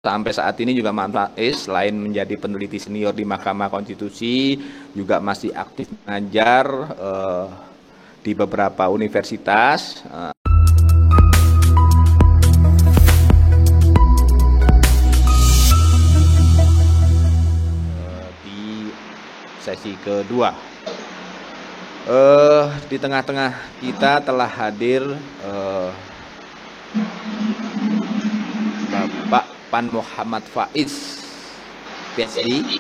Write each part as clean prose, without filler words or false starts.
Sampai saat ini juga Mas Faiz selain menjadi peneliti senior di Mahkamah Konstitusi, juga masih aktif mengajar di beberapa universitas. Di sesi kedua, di tengah-tengah kita telah hadir Bapak Pan Muhammad Faiz, PhD,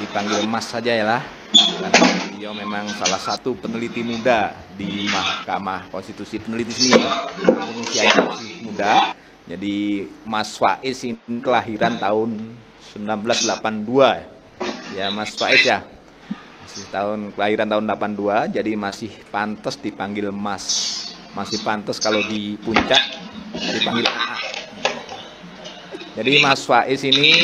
dipanggil Mas saja ya lah, karena beliau memang salah satu peneliti muda di Mahkamah Konstitusi, peneliti senior Indonesia yang masih muda. Jadi Mas Faiz ini kelahiran tahun 1982 ya Mas Faiz ya, masih kelahiran tahun 82, jadi masih pantas dipanggil Mas, masih pantas kalau di puncak dipanggil AA. Jadi Mas Faiz ini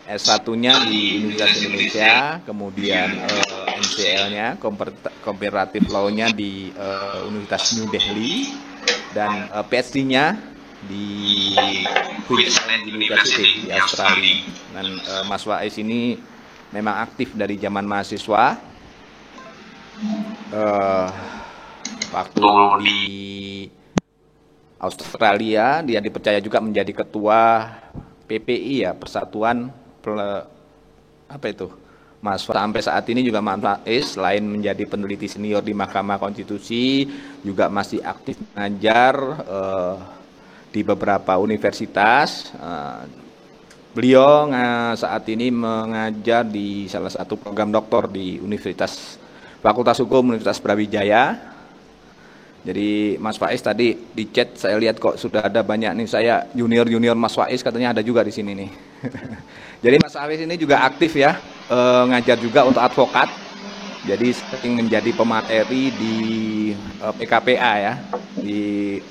S1-nya di Universitas Indonesia, kemudian MCL-nya, Comparative Law-nya di Universitas New Delhi, dan PhD-nya di Queensland University di Australia. Dan Mas Faiz ini memang aktif dari zaman mahasiswa. Waktu di Australia dia dipercaya juga menjadi ketua PPI ya, Persatuan Mas Faiz. Sampai saat ini juga Mas Faiz selain menjadi peneliti senior di Mahkamah Konstitusi, juga masih aktif mengajar di beberapa universitas. Beliau saat ini mengajar di salah satu program doktor di Fakultas Hukum Universitas Brawijaya. Jadi Mas Faiz tadi di chat saya lihat kok sudah ada banyak nih, saya junior Mas Faiz katanya ada juga di sini nih. Jadi Mas Faiz ini juga aktif ya, ngajar juga untuk advokat. Jadi sering menjadi pemateri di PKPA ya,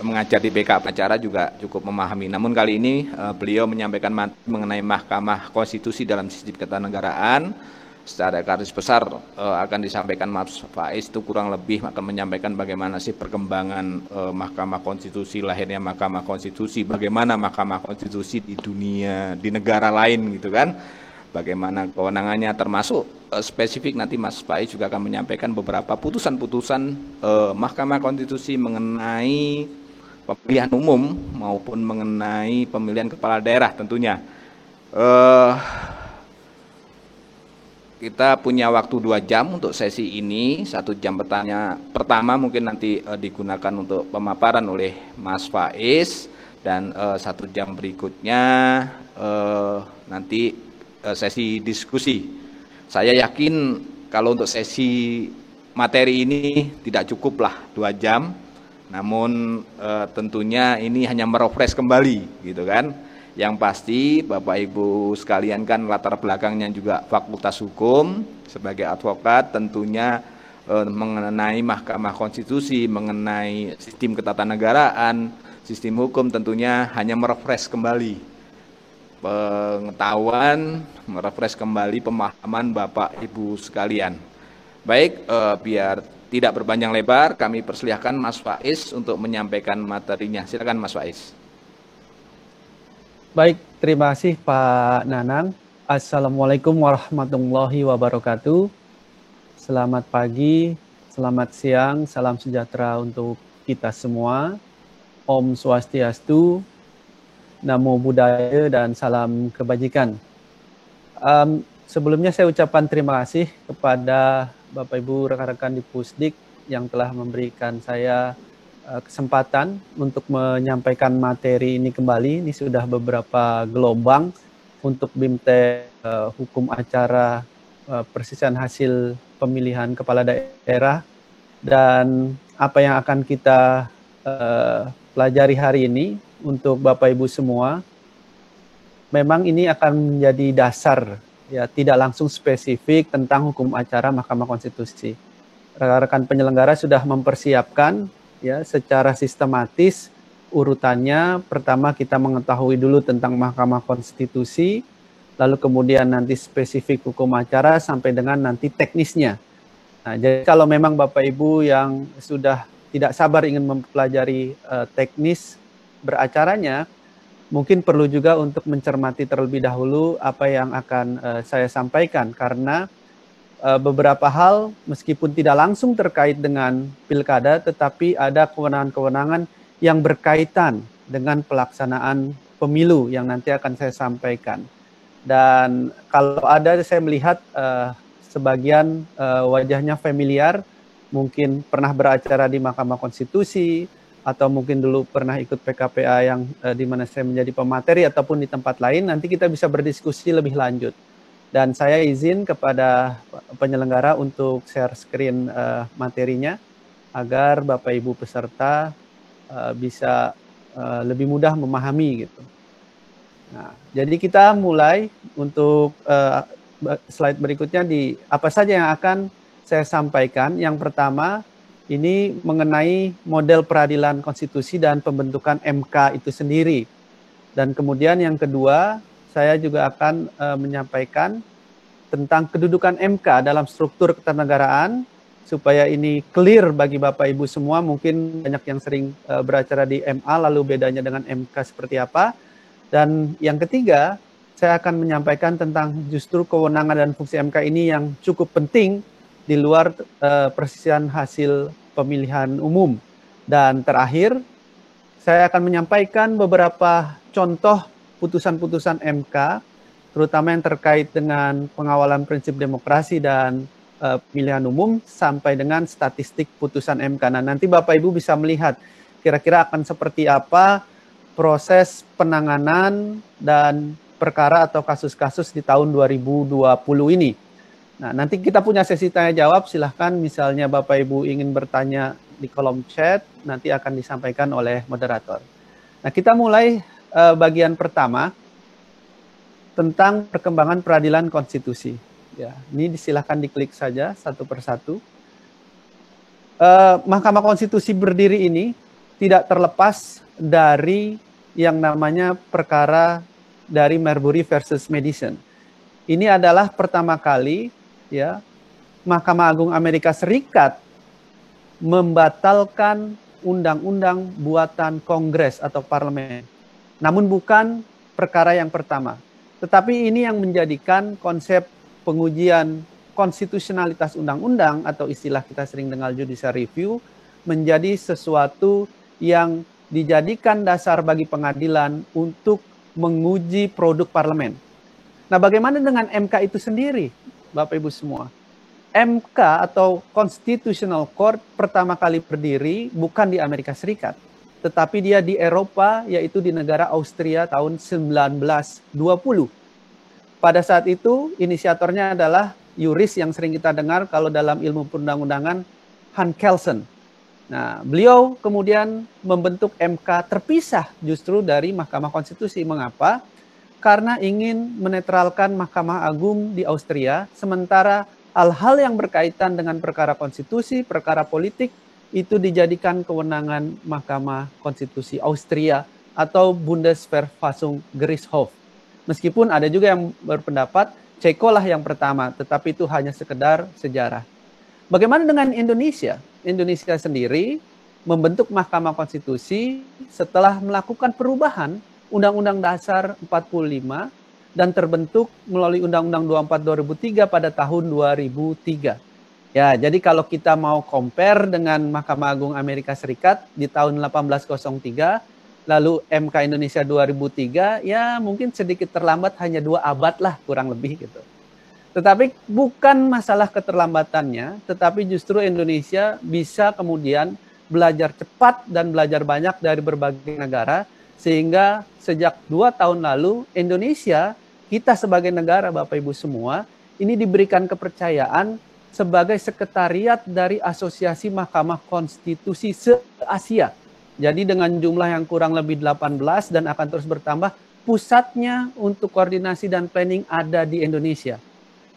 mengajar di PK acara juga cukup memahami. Namun kali ini beliau menyampaikan materi mengenai Mahkamah Konstitusi dalam sistem ketatanegaraan. Secara garis besar akan disampaikan Mas Faiz, itu kurang lebih akan menyampaikan bagaimana sih perkembangan Mahkamah Konstitusi, lahirnya Mahkamah Konstitusi, bagaimana Mahkamah Konstitusi di dunia, di negara lain gitu kan, bagaimana kewenangannya, termasuk spesifik nanti Mas Faiz juga akan menyampaikan beberapa putusan-putusan Mahkamah Konstitusi mengenai pemilihan umum maupun mengenai pemilihan kepala daerah tentunya. Kita punya waktu 2 jam untuk sesi ini. 1 jam pertama mungkin nanti digunakan untuk pemaparan oleh Mas Faiz, dan 1 jam berikutnya nanti sesi diskusi. Saya yakin kalau untuk sesi materi ini tidak cukup lah 2 jam, namun tentunya ini hanya merefresh kembali gitu kan. Yang pasti Bapak Ibu sekalian kan latar belakangnya juga Fakultas Hukum sebagai advokat, tentunya mengenai Mahkamah Konstitusi, mengenai sistem ketatanegaraan, sistem hukum, tentunya hanya merefresh kembali pengetahuan, merefresh kembali pemahaman Bapak Ibu sekalian. Baik, biar tidak berpanjang lebar, kami persilahkan Mas Faiz untuk menyampaikan materinya. Silakan Mas Faiz. Baik, terima kasih Pak Nanang. Assalamualaikum warahmatullahi wabarakatuh. Selamat pagi, selamat siang, salam sejahtera untuk kita semua. Om Swastiastu, Namo Buddhaya, dan salam kebajikan. Sebelumnya saya ucapkan terima kasih kepada Bapak Ibu rekan-rekan di Pusdik yang telah memberikan saya kesempatan untuk menyampaikan materi ini kembali. Ini sudah beberapa gelombang untuk BIMTEK Hukum Acara Persisian Hasil Pemilihan Kepala Daerah, dan apa yang akan kita pelajari hari ini untuk Bapak Ibu semua, memang ini akan menjadi dasar ya, tidak langsung spesifik tentang hukum acara Mahkamah Konstitusi. Rekan-rekan penyelenggara sudah mempersiapkan ya secara sistematis urutannya. Pertama kita mengetahui dulu tentang Mahkamah Konstitusi, lalu kemudian nanti spesifik hukum acara sampai dengan nanti teknisnya. Nah, jadi kalau memang Bapak Ibu yang sudah tidak sabar ingin mempelajari teknis beracaranya, mungkin perlu juga untuk mencermati terlebih dahulu apa yang akan saya sampaikan, karena beberapa hal meskipun tidak langsung terkait dengan pilkada, tetapi ada kewenangan-kewenangan yang berkaitan dengan pelaksanaan pemilu yang nanti akan saya sampaikan. Dan kalau ada, saya melihat sebagian wajahnya familiar, mungkin pernah beracara di Mahkamah Konstitusi, atau mungkin dulu pernah ikut PKPA yang di mana saya menjadi pemateri, ataupun di tempat lain. Nanti kita bisa berdiskusi lebih lanjut. Dan saya izin kepada penyelenggara untuk share screen materinya, agar Bapak Ibu peserta bisa lebih mudah memahami gitu. Nah, jadi kita mulai untuk slide berikutnya, di apa saja yang akan saya sampaikan. Yang pertama, ini mengenai model peradilan konstitusi dan pembentukan MK itu sendiri. Dan kemudian yang kedua, saya juga akan menyampaikan tentang kedudukan MK dalam struktur ketatanegaraan, supaya ini clear bagi Bapak Ibu semua. Mungkin banyak yang sering beracara di MA, lalu bedanya dengan MK seperti apa. Dan yang ketiga, saya akan menyampaikan tentang justru kewenangan dan fungsi MK ini yang cukup penting di luar persisian hasil pemilihan umum. Dan terakhir, saya akan menyampaikan beberapa contoh putusan-putusan MK, terutama yang terkait dengan pengawalan prinsip demokrasi dan pemilihan umum, sampai dengan statistik putusan MK. Nah, nanti Bapak Ibu bisa melihat kira-kira akan seperti apa proses penanganan dan perkara atau kasus-kasus di tahun 2020 ini. Nah, nanti kita punya sesi tanya jawab. Silahkan, misalnya Bapak Ibu ingin bertanya di kolom chat, nanti akan disampaikan oleh moderator. Nah, kita mulai bagian pertama tentang perkembangan peradilan konstitusi. Ya, ini silahkan diklik saja satu persatu. Mahkamah Konstitusi berdiri ini tidak terlepas dari yang namanya perkara dari Marbury versus Madison. Ini adalah pertama kali, ya, Mahkamah Agung Amerika Serikat membatalkan undang-undang buatan Kongres atau parlemen. Namun bukan perkara yang pertama. Tetapi ini yang menjadikan konsep pengujian konstitusionalitas undang-undang, atau istilah kita sering dengar judicial review, menjadi sesuatu yang dijadikan dasar bagi pengadilan untuk menguji produk parlemen. Nah, bagaimana dengan MK itu sendiri, Bapak Ibu semua? MK atau Constitutional Court pertama kali berdiri bukan di Amerika Serikat, tetapi dia di Eropa, yaitu di negara Austria tahun 1920. Pada saat itu, inisiatornya adalah yuris yang sering kita dengar kalau dalam ilmu perundang-undangan, Hans Kelsen. Nah, beliau kemudian membentuk MK terpisah justru dari Mahkamah Konstitusi. Mengapa? Karena ingin menetralkan Mahkamah Agung di Austria, sementara hal-hal yang berkaitan dengan perkara konstitusi, perkara politik, itu dijadikan kewenangan Mahkamah Konstitusi Austria atau Bundesverfassung Gerichtshof. Meskipun ada juga yang berpendapat Ceko lah yang pertama, tetapi itu hanya sekedar sejarah. Bagaimana dengan Indonesia? Indonesia sendiri membentuk Mahkamah Konstitusi setelah melakukan perubahan Undang-Undang Dasar 45 dan terbentuk melalui Undang-Undang 24 2003 pada tahun 2003. Ya, jadi kalau kita mau compare dengan Mahkamah Agung Amerika Serikat di tahun 1803, lalu MK Indonesia 2003, ya mungkin sedikit terlambat, hanya 2 abad lah kurang lebih gitu. Tetapi bukan masalah keterlambatannya, tetapi justru Indonesia bisa kemudian belajar cepat dan belajar banyak dari berbagai negara, sehingga sejak 2 tahun lalu Indonesia, kita sebagai negara Bapak Ibu semua, ini diberikan kepercayaan sebagai sekretariat dari Asosiasi Mahkamah Konstitusi se-Asia. Jadi dengan jumlah yang kurang lebih 18 dan akan terus bertambah, pusatnya untuk koordinasi dan planning ada di Indonesia.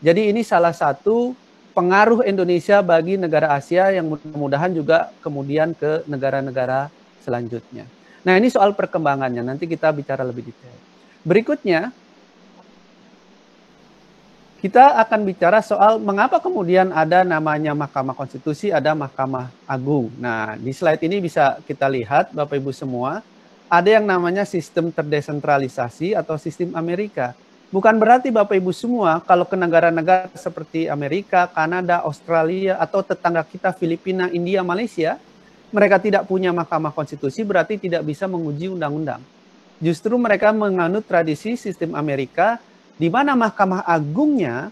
Jadi ini salah satu pengaruh Indonesia bagi negara Asia yang mudah-mudahan juga kemudian ke negara-negara selanjutnya. Nah, ini soal perkembangannya, nanti kita bicara lebih detail. Berikutnya, kita akan bicara soal mengapa kemudian ada namanya Mahkamah Konstitusi, ada Mahkamah Agung. Nah, di slide ini bisa kita lihat Bapak Ibu semua, ada yang namanya sistem terdesentralisasi atau sistem Amerika. Bukan berarti Bapak Ibu semua kalau ke negara-negara seperti Amerika, Kanada, Australia, atau tetangga kita Filipina, India, Malaysia, mereka tidak punya mahkamah konstitusi berarti tidak bisa menguji undang-undang. Justru mereka menganut tradisi sistem Amerika di mana Mahkamah Agungnya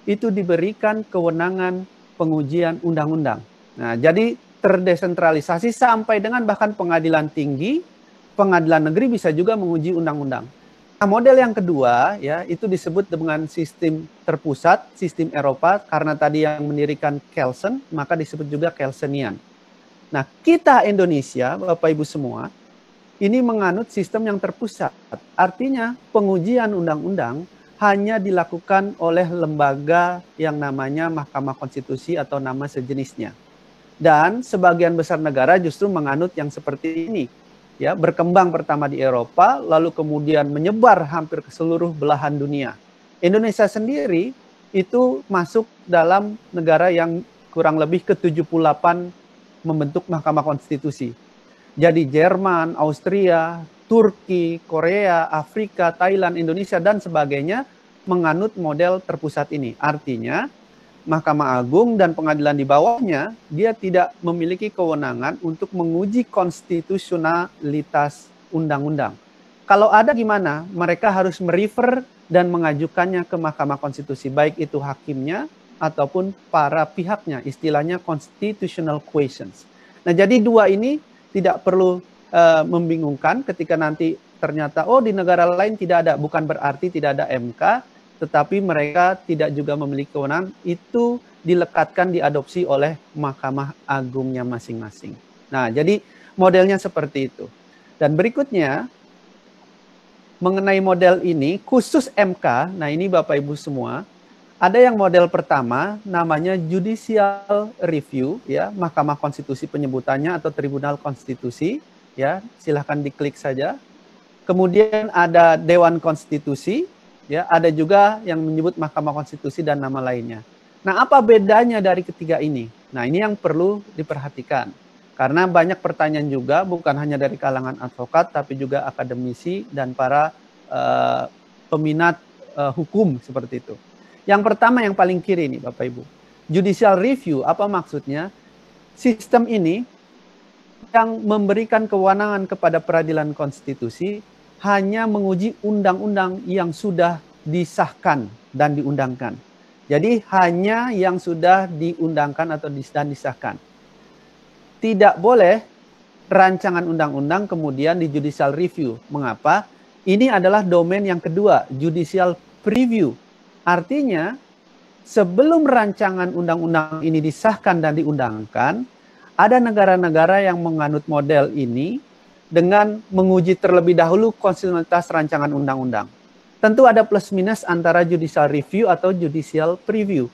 itu diberikan kewenangan pengujian undang-undang. Nah, jadi terdesentralisasi sampai dengan bahkan pengadilan tinggi, pengadilan negeri bisa juga menguji undang-undang. Nah, model yang kedua ya itu disebut dengan sistem terpusat, sistem Eropa, karena tadi yang mendirikan Kelsen, maka disebut juga Kelsenian. Nah, kita Indonesia, Bapak Ibu semua, ini menganut sistem yang terpusat. Artinya pengujian undang-undang hanya dilakukan oleh lembaga yang namanya Mahkamah Konstitusi atau nama sejenisnya. Dan sebagian besar negara justru menganut yang seperti ini. Ya, berkembang pertama di Eropa, lalu kemudian menyebar hampir ke seluruh belahan dunia. Indonesia sendiri itu masuk dalam negara yang kurang lebih ke-78 membentuk Mahkamah Konstitusi. Jadi Jerman, Austria, Turki, Korea, Afrika, Thailand, Indonesia, dan sebagainya menganut model terpusat ini. Artinya, Mahkamah Agung dan pengadilan di bawahnya, dia tidak memiliki kewenangan untuk menguji konstitusionalitas undang-undang. Kalau ada gimana, mereka harus merefer dan mengajukannya ke Mahkamah Konstitusi, baik itu hakimnya ataupun para pihaknya, istilahnya constitutional questions. Nah, jadi dua ini tidak perlu membingungkan ketika nanti ternyata, oh di negara lain tidak ada, bukan berarti tidak ada MK, tetapi mereka tidak juga memiliki kewenangan, itu dilekatkan diadopsi oleh Mahkamah Agungnya masing-masing. Nah, jadi modelnya seperti itu. Dan berikutnya, mengenai model ini, khusus MK, nah ini Bapak Ibu semua, ada yang model pertama, namanya Judicial Review, ya, Mahkamah Konstitusi penyebutannya atau Tribunal Konstitusi, ya, silahkan diklik saja. Kemudian ada Dewan Konstitusi, ya, ada juga yang menyebut Mahkamah Konstitusi dan nama lainnya. Nah, apa bedanya dari ketiga ini? Nah, ini yang perlu diperhatikan. Karena banyak pertanyaan juga, bukan hanya dari kalangan advokat, tapi juga akademisi dan para peminat hukum seperti itu. Yang pertama yang paling kiri nih Bapak Ibu. Judicial Review, apa maksudnya? Sistem ini yang memberikan kewenangan kepada peradilan konstitusi hanya menguji undang-undang yang sudah disahkan dan diundangkan. Jadi hanya yang sudah diundangkan atau dan disahkan. Tidak boleh rancangan undang-undang kemudian di judicial review. Mengapa? Ini adalah domain yang kedua, judicial preview. Artinya sebelum rancangan undang-undang ini disahkan dan diundangkan, ada negara-negara yang menganut model ini dengan menguji terlebih dahulu konstitusionalitas rancangan undang-undang. Tentu ada plus minus antara judicial review atau judicial preview.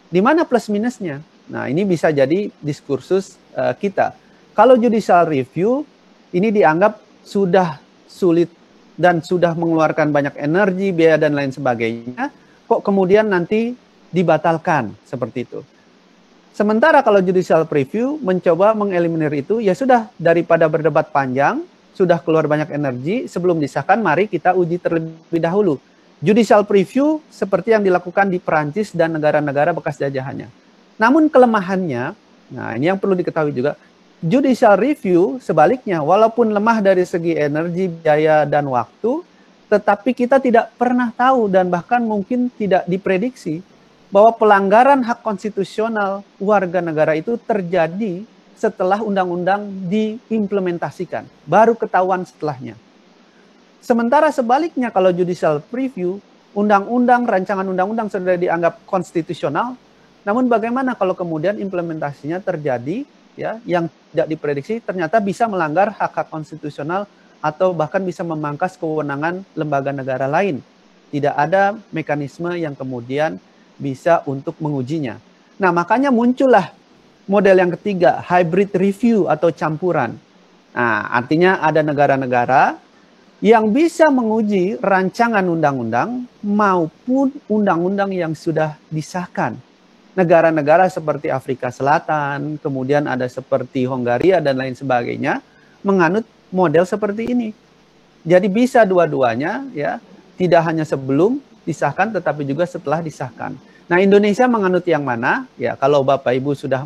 Di mana plus minusnya? Nah, ini bisa jadi diskursus kita. Kalau judicial review, ini dianggap sudah sulit dan sudah mengeluarkan banyak energi, biaya, dan lain sebagainya. Kok kemudian nanti dibatalkan seperti itu. Sementara kalau judicial preview mencoba mengeliminir itu, ya sudah, daripada berdebat panjang, sudah keluar banyak energi, sebelum disahkan mari kita uji terlebih dahulu. Judicial preview seperti yang dilakukan di Perancis dan negara-negara bekas jajahannya. Namun kelemahannya, nah ini yang perlu diketahui juga, judicial review sebaliknya, walaupun lemah dari segi energi, biaya, dan waktu, tetapi kita tidak pernah tahu dan bahkan mungkin tidak diprediksi bahwa pelanggaran hak konstitusional warga negara itu terjadi setelah undang-undang diimplementasikan. Baru ketahuan setelahnya. Sementara sebaliknya kalau judicial preview, undang-undang, rancangan undang-undang sudah dianggap konstitusional, namun bagaimana kalau kemudian implementasinya terjadi, ya, yang tidak diprediksi ternyata bisa melanggar hak-hak konstitusional atau bahkan bisa memangkas kewenangan lembaga negara lain. Tidak ada mekanisme yang kemudian bisa untuk mengujinya. Nah, makanya muncullah model yang ketiga, hybrid review atau campuran. Nah, artinya ada negara-negara yang bisa menguji rancangan undang-undang maupun undang-undang yang sudah disahkan. Negara-negara seperti Afrika Selatan, kemudian ada seperti Hongaria dan lain sebagainya, menganut model seperti ini. Jadi bisa dua-duanya, ya, tidak hanya sebelum disahkan tetapi juga setelah disahkan. Nah, Indonesia menganut yang mana? Ya, kalau Bapak Ibu sudah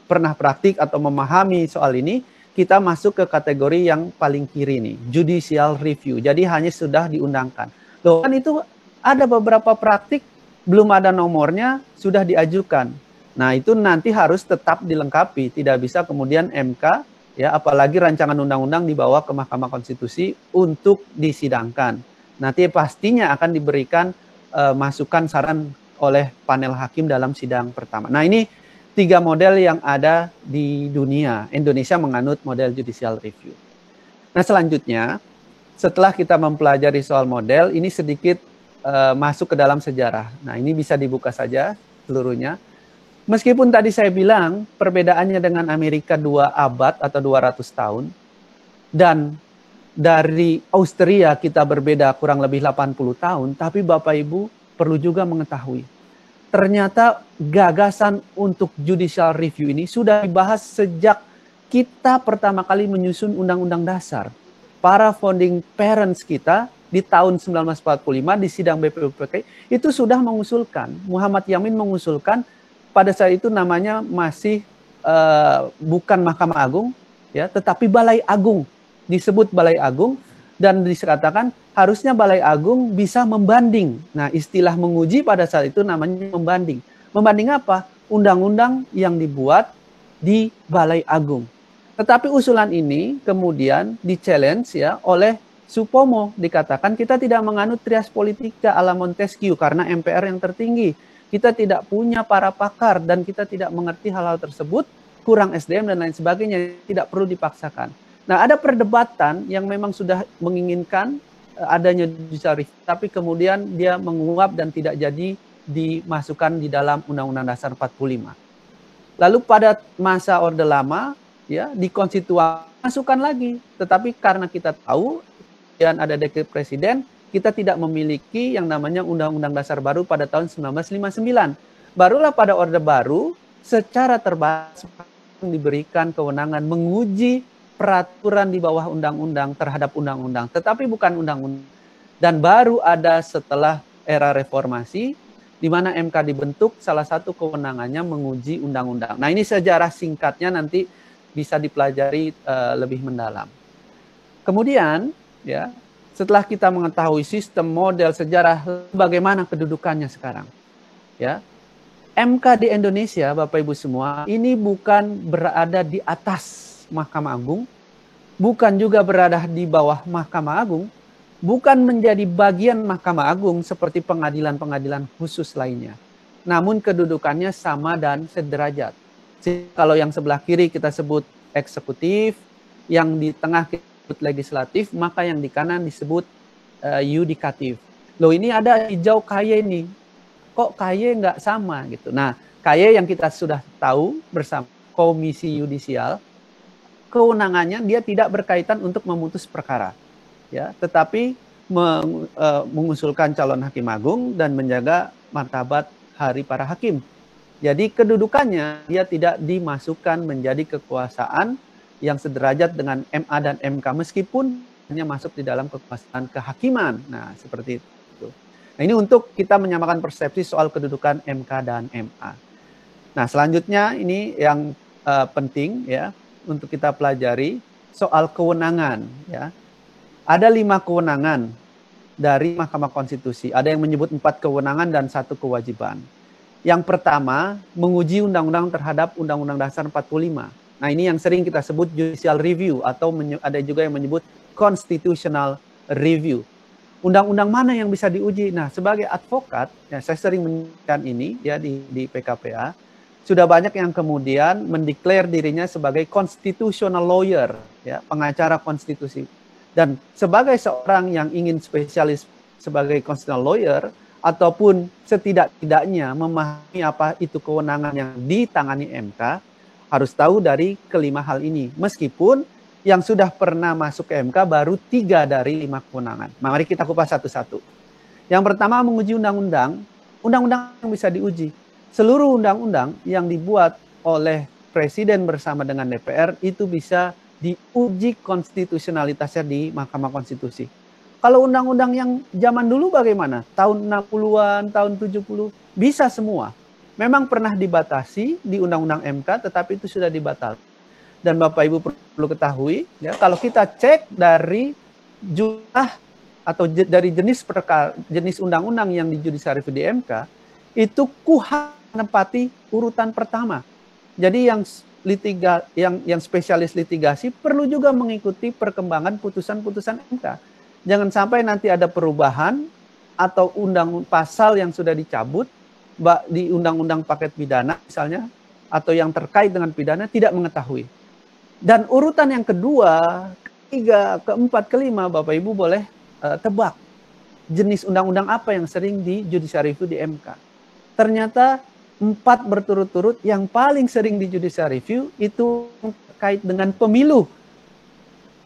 pernah praktik atau memahami soal ini, kita masuk ke kategori yang paling kiri nih, judicial review. Jadi hanya sudah diundangkan. Loh, kan itu ada beberapa praktik belum ada nomornya sudah diajukan. Nah, itu nanti harus tetap dilengkapi, tidak bisa kemudian MK, ya, apalagi rancangan undang-undang dibawa ke Mahkamah Konstitusi untuk disidangkan. Nanti pastinya akan diberikan masukan saran oleh panel hakim dalam sidang pertama. Nah, ini 3 model yang ada di dunia. Indonesia menganut model judicial review. Nah, selanjutnya setelah kita mempelajari soal model, ini sedikit masuk ke dalam sejarah. Nah, ini bisa dibuka saja seluruhnya. Meskipun tadi saya bilang perbedaannya dengan Amerika 2 abad atau 200 tahun, dan dari Austria kita berbeda kurang lebih 80 tahun, tapi Bapak Ibu perlu juga mengetahui, ternyata gagasan untuk judicial review ini sudah dibahas sejak kita pertama kali menyusun Undang-Undang Dasar. Para founding parents kita di tahun 1945 di sidang BPUPK itu sudah mengusulkan, Muhammad Yamin mengusulkan, pada saat itu namanya masih bukan Mahkamah Agung, ya, tetapi Balai Agung, disebut Balai Agung, dan dikatakan harusnya Balai Agung bisa membanding. Nah, istilah menguji pada saat itu namanya membanding. Membanding apa? Undang-undang yang dibuat di Balai Agung. Tetapi usulan ini kemudian di-challenge, ya, oleh Supomo. Dikatakan kita tidak menganut trias politika ala Montesquieu karena MPR yang tertinggi. Kita tidak punya para pakar dan kita tidak mengerti hal-hal tersebut, kurang SDM dan lain sebagainya, tidak perlu dipaksakan. Nah, ada perdebatan yang memang sudah menginginkan adanya judicial review, tapi kemudian dia menguap dan tidak jadi dimasukkan di dalam Undang-Undang Dasar 45. Lalu pada masa Orde Lama, ya, di konstitusi masukkan lagi, tetapi karena kita tahu dan ada dekret presiden, kita tidak memiliki yang namanya Undang-Undang Dasar baru pada tahun 1959. Barulah pada Orde Baru secara terbatas diberikan kewenangan menguji peraturan di bawah undang-undang terhadap undang-undang, tetapi bukan undang-undang. Dan baru ada setelah era reformasi, di mana MK dibentuk, salah satu kewenangannya menguji undang-undang. Nah, ini sejarah singkatnya, nanti bisa dipelajari lebih mendalam. Kemudian, ya, setelah kita mengetahui sistem, model, sejarah, bagaimana kedudukannya sekarang, ya, MK di Indonesia, Bapak Ibu semua, ini bukan berada di atas Mahkamah Agung, bukan juga berada di bawah Mahkamah Agung, bukan menjadi bagian Mahkamah Agung seperti pengadilan-pengadilan khusus lainnya. Namun kedudukannya sama dan sederajat. Kalau yang sebelah kiri kita sebut eksekutif, yang di tengah kita sebut legislatif, maka yang di kanan disebut yudikatif. Loh, ini ada hijau KY nih. Kok KY nggak sama gitu. Nah, KY yang kita sudah tahu bersama Komisi Yudisial, kewenangannya dia tidak berkaitan untuk memutus perkara, ya, tetapi mengusulkan calon hakim agung dan menjaga martabat hari para hakim. Jadi kedudukannya dia tidak dimasukkan menjadi kekuasaan yang sederajat dengan MA dan MK, meskipun hanya masuk di dalam kekuasaan kehakiman. Nah, seperti itu. Nah, ini untuk kita menyamakan persepsi soal kedudukan MK dan MA. Nah, selanjutnya ini yang penting, ya, untuk kita pelajari soal kewenangan, ya. Ada 5 kewenangan dari Mahkamah Konstitusi. Ada yang menyebut 4 kewenangan dan 1 kewajiban. Yang pertama, menguji undang-undang terhadap Undang-Undang Dasar 45. Nah, ini yang sering kita sebut judicial review, atau ada juga yang menyebut constitutional review. Undang-undang mana yang bisa diuji? Nah, sebagai advokat, ya, saya sering menyebutkan ini, ya, di PKPA, sudah banyak yang kemudian mendeklar dirinya sebagai constitutional lawyer, ya, pengacara konstitusi. Dan sebagai seorang yang ingin spesialis sebagai constitutional lawyer, ataupun setidak-tidaknya memahami apa itu kewenangan yang ditangani MK, harus tahu dari kelima hal ini. Meskipun yang sudah pernah masuk ke MK baru 3 dari 5 kewenangan. Mari kita kupas satu-satu. Yang pertama, menguji undang-undang. Undang-undang yang bisa diuji. Seluruh undang-undang yang dibuat oleh Presiden bersama dengan DPR itu bisa diuji konstitusionalitasnya di Mahkamah Konstitusi. Kalau undang-undang yang zaman dulu bagaimana? Tahun 60-an, tahun 70, bisa semua. Memang pernah dibatasi di Undang-Undang MK, tetapi itu sudah dibatalkan. Dan Bapak Ibu perlu ketahui, ya, kalau kita cek dari jumlah atau dari jenis undang-undang yang di judicial review di MK, itu KUHP menempati urutan pertama. Jadi yang spesialis litigasi perlu juga mengikuti perkembangan putusan-putusan MK. Jangan sampai nanti ada perubahan atau pasal yang sudah dicabut di undang-undang paket pidana misalnya, atau yang terkait dengan pidana tidak mengetahui. Dan urutan yang kedua, ketiga, keempat, kelima, Bapak Ibu boleh tebak jenis undang-undang apa yang sering di judicial review di MK. Ternyata 4 berturut-turut yang paling sering di judicial review itu terkait dengan pemilu.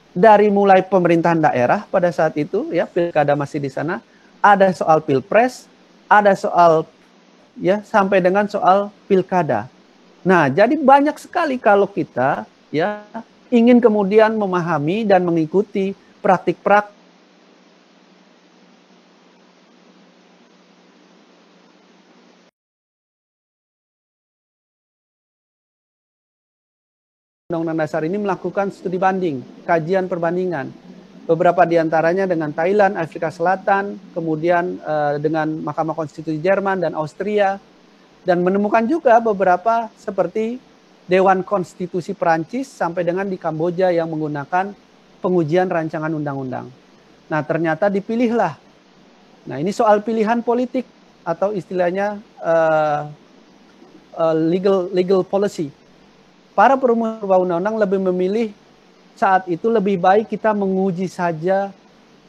Dari mulai pemerintahan daerah pada saat itu, ya, pilkada masih di sana, ada soal pilpres, ada soal, ya, sampai dengan soal pilkada. Nah, jadi banyak sekali kalau kita, ya, ingin kemudian memahami dan mengikuti praktik-praktik Undang-Undang Dasar ini melakukan studi banding, kajian perbandingan. Beberapa diantaranya dengan Thailand, Afrika Selatan, kemudian dengan Mahkamah Konstitusi Jerman dan Austria, dan menemukan juga beberapa seperti Dewan Konstitusi Perancis sampai dengan di Kamboja yang menggunakan pengujian rancangan undang-undang. Nah, ternyata dipilihlah. Nah, ini soal pilihan politik atau istilahnya legal policy. Para perumus undang-undang lebih memilih saat itu lebih baik kita menguji saja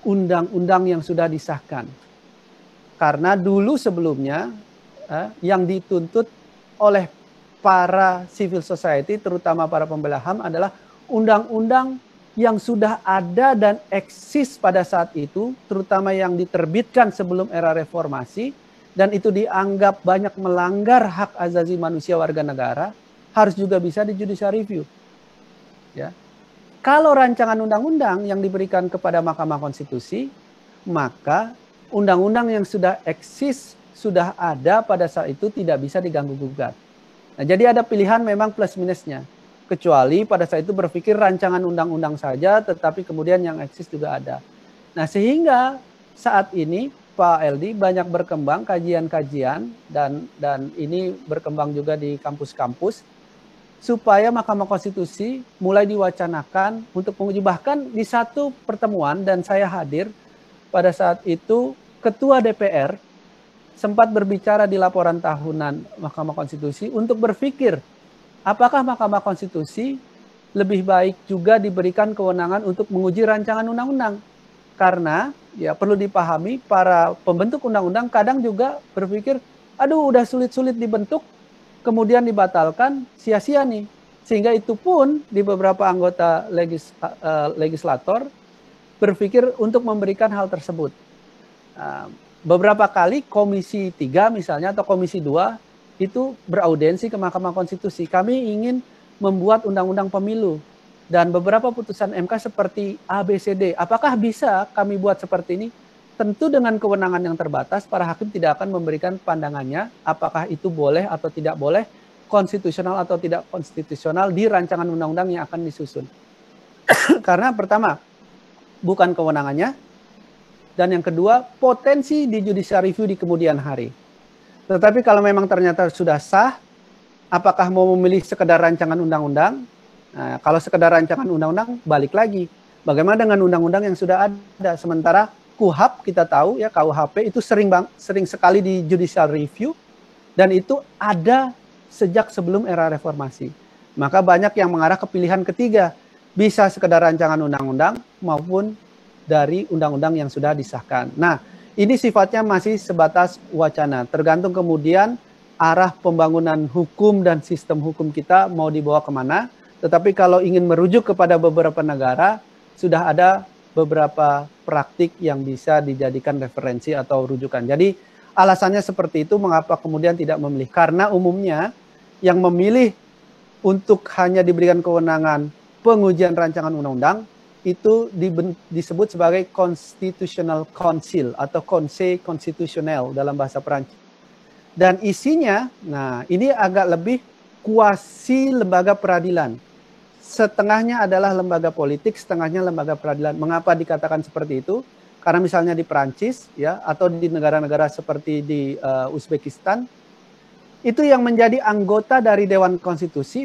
undang-undang yang sudah disahkan. Karena dulu sebelumnya yang dituntut oleh para civil society, terutama para pembela HAM, adalah undang-undang yang sudah ada dan eksis pada saat itu, terutama yang diterbitkan sebelum era reformasi, dan itu dianggap banyak melanggar hak asasi manusia warga negara, harus juga bisa di judicial review. Ya. Kalau rancangan undang-undang yang diberikan kepada Mahkamah Konstitusi, maka undang-undang yang sudah eksis, sudah ada pada saat itu tidak bisa diganggu-gugat. Nah, jadi ada pilihan memang plus minusnya. Kecuali pada saat itu berpikir rancangan undang-undang saja, tetapi kemudian yang eksis juga ada. Nah, sehingga saat ini Pak Eldi banyak berkembang kajian-kajian dan ini berkembang juga di kampus-kampus supaya Mahkamah Konstitusi mulai diwacanakan untuk menguji. Bahkan di satu pertemuan dan saya hadir pada saat itu, Ketua DPR sempat berbicara di laporan tahunan Mahkamah Konstitusi untuk berpikir apakah Mahkamah Konstitusi lebih baik juga diberikan kewenangan untuk menguji rancangan undang-undang. Karena ya perlu dipahami para pembentuk undang-undang kadang juga berpikir, aduh udah sulit-sulit dibentuk, kemudian dibatalkan, sia-sia nih. Sehingga itu pun di beberapa anggota legislator berpikir untuk memberikan hal tersebut. Beberapa kali Komisi 3 misalnya atau Komisi 2 itu beraudensi ke Mahkamah Konstitusi. Kami ingin membuat undang-undang pemilu. Dan beberapa putusan MK seperti ABCD. Apakah bisa kami buat seperti ini? Tentu dengan kewenangan yang terbatas, para hakim tidak akan memberikan pandangannya apakah itu boleh atau tidak boleh, konstitusional atau tidak konstitusional di rancangan undang-undang yang akan disusun. Karena pertama, bukan kewenangannya, dan yang kedua, potensi di judicial review di kemudian hari. Tetapi kalau memang ternyata sudah sah, apakah mau memilih sekedar rancangan undang-undang? Nah, kalau sekedar rancangan undang-undang, balik lagi. Bagaimana dengan undang-undang yang sudah ada? Sementara KUHP kita tahu ya, KUHP itu sering sekali di judicial review dan itu ada sejak sebelum era reformasi. Maka banyak yang mengarah ke pilihan ketiga, bisa sekedar rancangan undang-undang maupun dari undang-undang yang sudah disahkan. Nah, ini sifatnya masih sebatas wacana, tergantung kemudian arah pembangunan hukum dan sistem hukum kita mau dibawa kemana. Tetapi kalau ingin merujuk kepada beberapa negara, sudah ada beberapa praktik yang bisa dijadikan referensi atau rujukan. Jadi alasannya seperti itu, mengapa kemudian tidak memilih. Karena umumnya yang memilih untuk hanya diberikan kewenangan pengujian rancangan undang-undang itu disebut sebagai Constitutional Council atau Conseil Constitutionnel dalam bahasa Perancis. Dan isinya, nah ini agak lebih kuasi lembaga peradilan. Setengahnya adalah lembaga politik, setengahnya lembaga peradilan. Mengapa dikatakan seperti itu? Karena misalnya di Perancis ya atau di negara-negara seperti di Uzbekistan, itu yang menjadi anggota dari Dewan Konstitusi,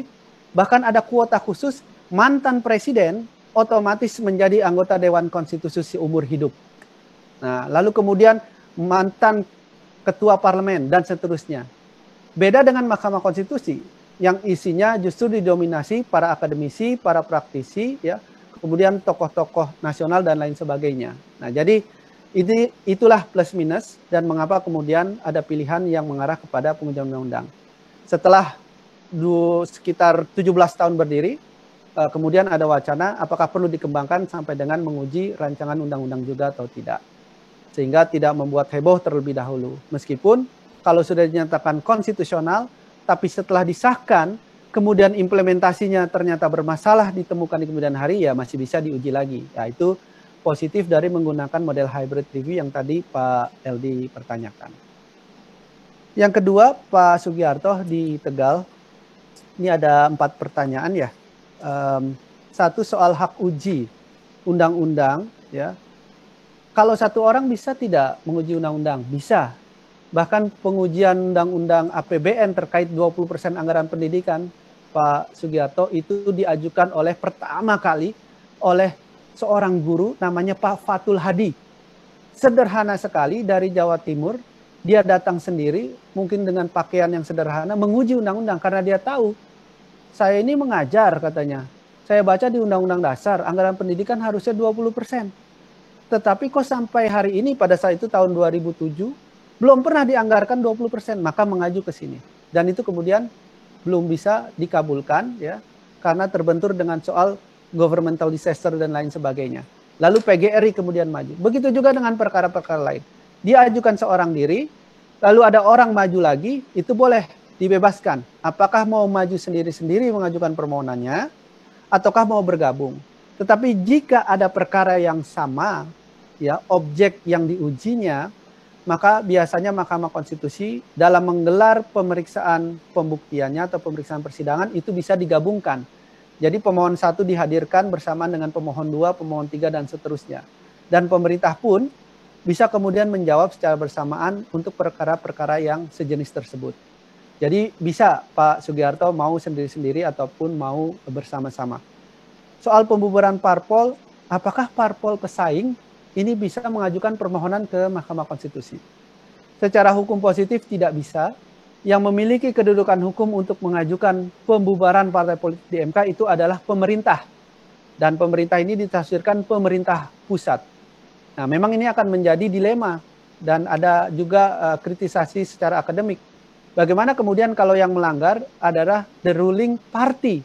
bahkan ada kuota khusus mantan presiden otomatis menjadi anggota Dewan Konstitusi seumur hidup. Nah, lalu kemudian mantan ketua parlemen dan seterusnya. Beda dengan Mahkamah Konstitusi yang isinya justru didominasi para akademisi, para praktisi, ya, kemudian tokoh-tokoh nasional dan lain sebagainya. Nah, jadi itulah plus minus dan mengapa kemudian ada pilihan yang mengarah kepada pengujian undang-undang. Setelah sekitar 17 tahun berdiri, kemudian ada wacana apakah perlu dikembangkan sampai dengan menguji rancangan undang-undang juga atau tidak. Sehingga tidak membuat heboh terlebih dahulu. Meskipun kalau sudah dinyatakan konstitusional, tapi setelah disahkan, kemudian implementasinya ternyata bermasalah ditemukan di kemudian hari, ya masih bisa diuji lagi. Ya, itu positif dari menggunakan model hybrid review yang tadi Pak Eldi pertanyakan. Yang kedua, Pak Sugiarto di Tegal, ini ada 4 pertanyaan ya. Satu soal hak uji undang-undang ya. Kalau satu orang bisa tidak menguji undang-undang? Bisa. Bahkan pengujian undang-undang APBN terkait 20% anggaran pendidikan, Pak Sugiarto, itu diajukan pertama kali oleh seorang guru namanya Pak Fatul Hadi. Sederhana sekali dari Jawa Timur, dia datang sendiri mungkin dengan pakaian yang sederhana menguji undang-undang karena dia tahu saya ini mengajar katanya. Saya baca di Undang-Undang Dasar, anggaran pendidikan harusnya 20%. Tetapi kok sampai hari ini pada saat itu tahun 2007, belum pernah dianggarkan 20%, maka mengaju ke sini. Dan itu kemudian belum bisa dikabulkan ya, karena terbentur dengan soal governmental disaster dan lain sebagainya. Lalu PGRI kemudian maju. Begitu juga dengan perkara-perkara lain. Dia ajukan seorang diri, lalu ada orang maju lagi, itu boleh dibebaskan. Apakah mau maju sendiri-sendiri mengajukan permohonannya, ataukah mau bergabung. Tetapi jika ada perkara yang sama, ya objek yang diujinya, maka biasanya Mahkamah Konstitusi dalam menggelar pemeriksaan pembuktiannya atau pemeriksaan persidangan itu bisa digabungkan. Jadi pemohon 1 dihadirkan bersamaan dengan pemohon 2, pemohon 3, dan seterusnya. Dan pemerintah pun bisa kemudian menjawab secara bersamaan untuk perkara-perkara yang sejenis tersebut. Jadi bisa Pak Sugiarto mau sendiri-sendiri ataupun mau bersama-sama. Soal pembubaran parpol, apakah parpol pesaing ini bisa mengajukan permohonan ke Mahkamah Konstitusi? Secara hukum positif tidak bisa. Yang memiliki kedudukan hukum untuk mengajukan pembubaran partai politik di MK itu adalah pemerintah. Dan pemerintah ini ditafsirkan pemerintah pusat. Nah, memang ini akan menjadi dilema dan ada juga kritisasi secara akademik. Bagaimana kemudian kalau yang melanggar adalah the ruling party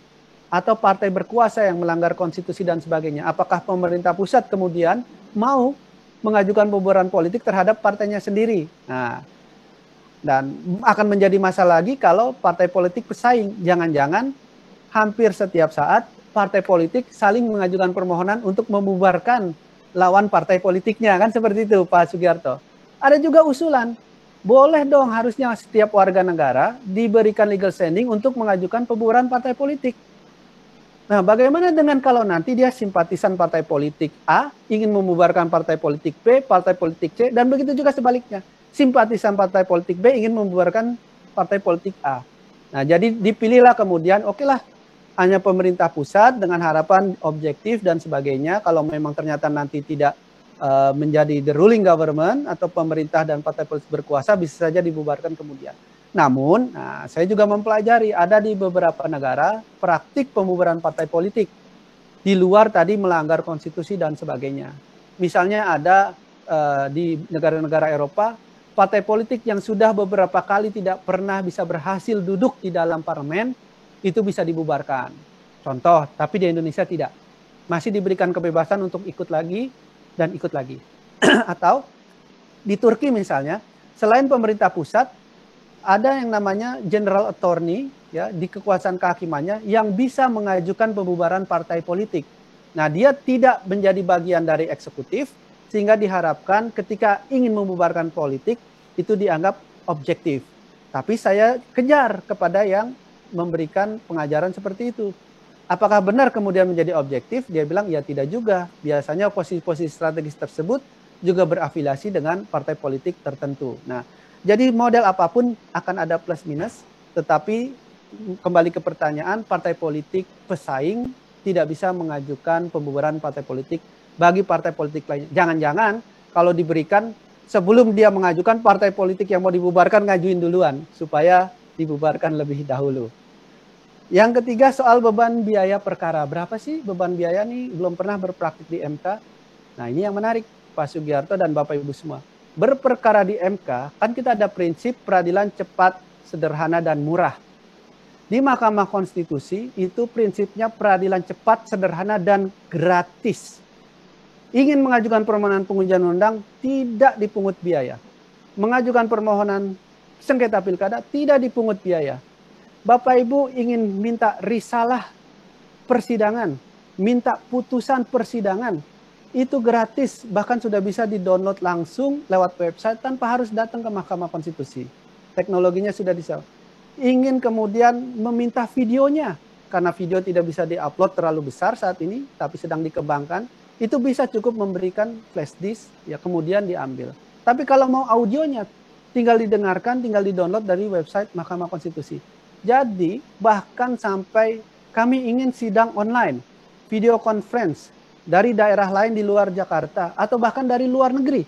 atau partai berkuasa yang melanggar konstitusi dan sebagainya? Apakah pemerintah pusat kemudian mau mengajukan pembubaran politik terhadap partainya sendiri? Nah, dan akan menjadi masalah lagi kalau partai politik pesaing. Jangan-jangan hampir setiap saat partai politik saling mengajukan permohonan untuk membubarkan lawan partai politiknya, kan seperti itu Pak Sugiarto. Ada juga usulan, boleh dong harusnya setiap warga negara diberikan legal standing untuk mengajukan pembubaran partai politik. Nah, bagaimana dengan kalau nanti dia simpatisan partai politik A, ingin membubarkan partai politik B, partai politik C, dan begitu juga sebaliknya. Simpatisan partai politik B ingin membubarkan partai politik A. Nah, jadi dipilihlah kemudian, oke lah, hanya pemerintah pusat dengan harapan objektif dan sebagainya. Kalau memang ternyata nanti tidak menjadi the ruling government atau pemerintah dan partai politik berkuasa, bisa saja dibubarkan kemudian. Namun, saya juga mempelajari ada di beberapa negara praktik pembubaran partai politik di luar tadi melanggar konstitusi dan sebagainya. Misalnya ada di negara-negara Eropa, partai politik yang sudah beberapa kali tidak pernah bisa berhasil duduk di dalam parlemen, itu bisa dibubarkan. Contoh, tapi di Indonesia tidak. Masih diberikan kebebasan untuk ikut lagi dan ikut lagi. Atau di Turki misalnya, selain pemerintah pusat, ada yang namanya general attorney ya di kekuasaan kehakimannya yang bisa mengajukan pembubaran partai politik. Nah, dia tidak menjadi bagian dari eksekutif sehingga diharapkan ketika ingin membubarkan politik itu dianggap objektif. Tapi saya kejar kepada yang memberikan pengajaran seperti itu. Apakah benar kemudian menjadi objektif? Dia bilang ya tidak juga. Biasanya posisi-posisi strategis tersebut juga berafiliasi dengan partai politik tertentu. Nah, jadi model apapun akan ada plus minus, tetapi kembali ke pertanyaan, partai politik pesaing tidak bisa mengajukan pembubaran partai politik bagi partai politik lainnya. Jangan-jangan kalau diberikan sebelum dia mengajukan, partai politik yang mau dibubarkan ngajuin duluan supaya dibubarkan lebih dahulu. Yang ketiga soal beban biaya perkara. Berapa sih beban biaya nih? Belum pernah berpraktik di MK. Nah, ini yang menarik Pak Sugiarto dan Bapak Ibu semua. Berperkara di MK, kan kita ada prinsip peradilan cepat, sederhana, dan murah. Di Mahkamah Konstitusi itu prinsipnya peradilan cepat, sederhana, dan gratis. Ingin mengajukan permohonan pengujian undang tidak dipungut biaya. Mengajukan permohonan sengketa pilkada tidak dipungut biaya. Bapak Ibu ingin minta risalah persidangan, minta putusan persidangan, itu gratis, bahkan sudah bisa di-download langsung lewat website tanpa harus datang ke Mahkamah Konstitusi. Teknologinya sudah bisa. Ingin kemudian meminta videonya, karena video tidak bisa di-upload terlalu besar saat ini, tapi sedang dikembangkan, itu bisa cukup memberikan flash disk, ya kemudian diambil. Tapi kalau mau audionya, tinggal didengarkan, tinggal di-download dari website Mahkamah Konstitusi. Jadi bahkan sampai kami ingin sidang online, video conference dari daerah lain di luar Jakarta atau bahkan dari luar negeri.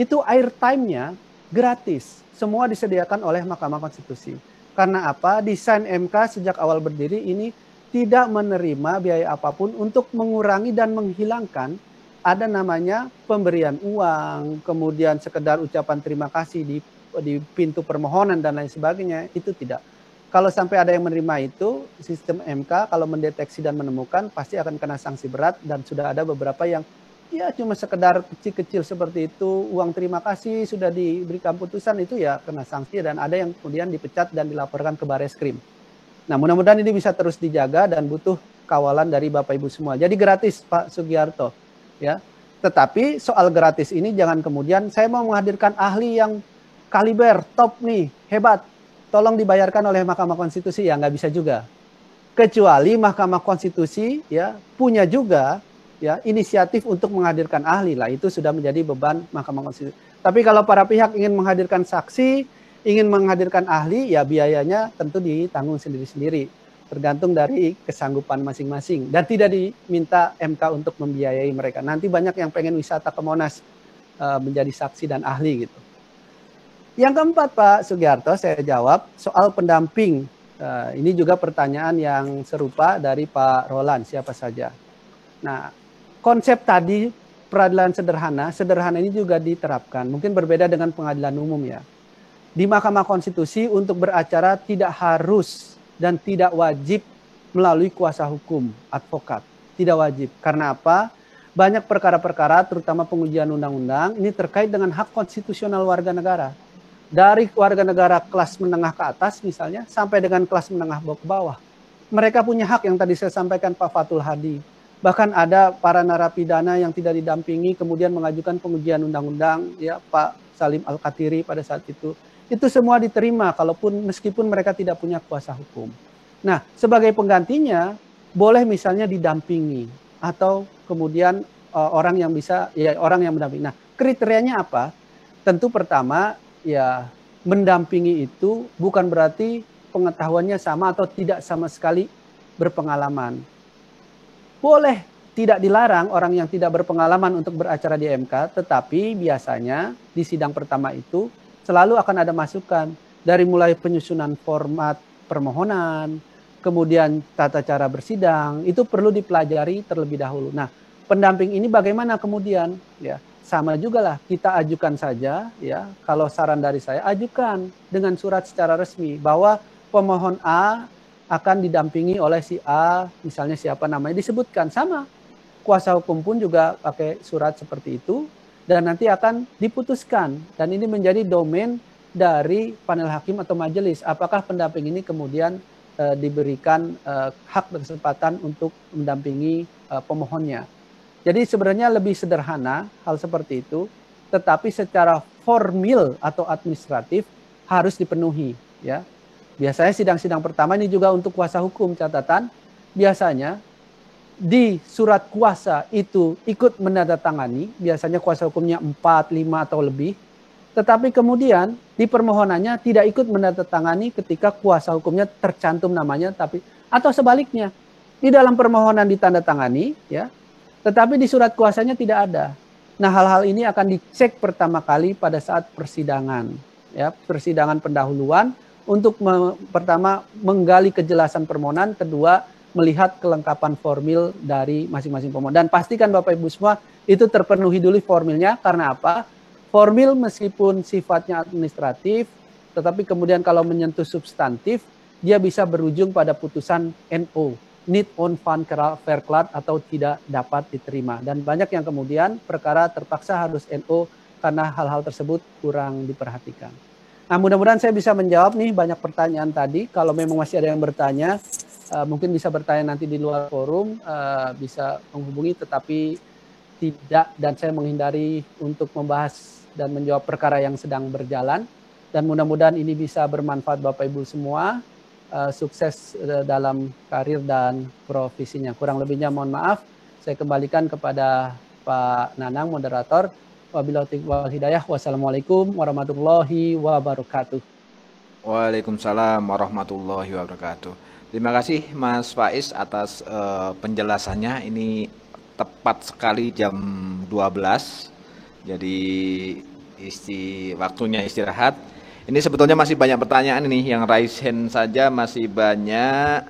Itu airtime-nya gratis. Semua disediakan oleh Mahkamah Konstitusi. Karena apa? Desain MK sejak awal berdiri ini tidak menerima biaya apapun untuk mengurangi dan menghilangkan ada namanya pemberian uang, kemudian sekedar ucapan terima kasih di pintu permohonan dan lain sebagainya, itu tidak. Kalau sampai ada yang menerima itu, sistem MK kalau mendeteksi dan menemukan pasti akan kena sanksi berat dan sudah ada beberapa yang ya cuma sekedar kecil-kecil seperti itu, uang terima kasih sudah diberikan putusan itu ya kena sanksi dan ada yang kemudian dipecat dan dilaporkan ke Bareskrim. Nah, mudah-mudahan ini bisa terus dijaga dan butuh kawalan dari Bapak Ibu semua. Jadi gratis Pak Sugiarto, ya. Tetapi soal gratis ini jangan kemudian saya mau menghadirkan ahli yang kaliber top nih, hebat. Tolong dibayarkan oleh Mahkamah Konstitusi, ya nggak bisa juga. Kecuali Mahkamah Konstitusi ya punya juga ya inisiatif untuk menghadirkan ahli, lah itu sudah menjadi beban Mahkamah Konstitusi. Tapi kalau para pihak ingin menghadirkan saksi, ingin menghadirkan ahli, ya biayanya tentu ditanggung sendiri-sendiri, tergantung dari kesanggupan masing-masing dan tidak diminta MK untuk membiayai mereka. Nanti banyak yang pengen wisata ke Monas menjadi saksi dan ahli gitu. Yang keempat Pak Sugiarto, saya jawab soal pendamping. Ini juga pertanyaan yang serupa dari Pak Roland, siapa saja. Nah, konsep tadi peradilan sederhana ini juga diterapkan. Mungkin berbeda dengan pengadilan umum ya. Di Mahkamah Konstitusi untuk beracara tidak harus dan tidak wajib melalui kuasa hukum, advokat. Tidak wajib. Karena apa? Banyak perkara-perkara, terutama pengujian undang-undang, ini terkait dengan hak konstitusional warga negara. Dari warga negara kelas menengah ke atas misalnya, sampai dengan kelas menengah ke bawah. Mereka punya hak yang tadi saya sampaikan Pak Fatul Hadi. Bahkan ada para narapidana yang tidak didampingi, kemudian mengajukan pengujian undang-undang, ya Pak Salim Al-Khatiri pada saat itu. Itu semua diterima, meskipun mereka tidak punya kuasa hukum. Nah, sebagai penggantinya, boleh misalnya didampingi, atau kemudian orang yang mendampingi. Nah, kriterianya apa? Tentu pertama, ya mendampingi itu bukan berarti pengetahuannya sama atau tidak sama sekali berpengalaman. Boleh tidak dilarang orang yang tidak berpengalaman untuk beracara di MK, tetapi biasanya di sidang pertama itu selalu akan ada masukan dari mulai penyusunan format permohonan, kemudian tata cara bersidang, itu perlu dipelajari terlebih dahulu. Nah, pendamping ini bagaimana kemudian? Ya, sama juga lah, kita ajukan saja, ya. Kalau saran dari saya, ajukan dengan surat secara resmi bahwa pemohon A akan didampingi oleh si A, misalnya siapa namanya disebutkan, sama. Kuasa hukum pun juga pakai surat seperti itu, dan nanti akan diputuskan. Dan ini menjadi domain dari panel hakim atau majelis. Apakah pendamping ini kemudian diberikan hak dan kesempatan untuk mendampingi pemohonnya. Jadi sebenarnya lebih sederhana hal seperti itu, tetapi secara formil atau administratif harus dipenuhi. Ya, biasanya sidang-sidang pertama ini juga untuk kuasa hukum, catatan biasanya di surat kuasa itu ikut menandatangani, biasanya kuasa hukumnya 4, 5 atau lebih, tetapi kemudian di permohonannya tidak ikut menandatangani ketika kuasa hukumnya tercantum namanya, tapi atau sebaliknya di dalam permohonan ditandatangani, ya, tetapi di surat kuasanya tidak ada. Nah, hal-hal ini akan dicek pertama kali pada saat persidangan, ya, persidangan pendahuluan untuk pertama menggali kejelasan permohonan, kedua melihat kelengkapan formil dari masing-masing pemohon. Dan pastikan Bapak Ibu semua itu terpenuhi dulu formilnya. Karena apa? Formil meskipun sifatnya administratif, tetapi kemudian kalau menyentuh substantif, dia bisa berujung pada putusan NO, need on fund fair cloud, atau tidak dapat diterima. Dan banyak yang kemudian perkara terpaksa harus NO karena hal-hal tersebut kurang diperhatikan. Nah, mudah-mudahan saya bisa menjawab nih banyak pertanyaan tadi. Kalau memang masih ada yang bertanya, mungkin bisa bertanya nanti di luar forum, bisa menghubungi, tetapi tidak, dan saya menghindari untuk membahas dan menjawab perkara yang sedang berjalan. Dan mudah-mudahan ini bisa bermanfaat Bapak Ibu semua, sukses dalam karir dan profesinya. Kurang lebihnya mohon maaf, saya kembalikan kepada Pak Nanang, moderator. Wabillahi taufiq wal hidayah. Wassalamualaikum warahmatullahi wabarakatuh. Waalaikumsalam warahmatullahi wabarakatuh. Terima kasih Mas Faiz atas penjelasannya. Ini tepat sekali jam 12. Jadi waktunya istirahat. Ini sebetulnya masih banyak pertanyaan ini, yang raise hand saja masih banyak.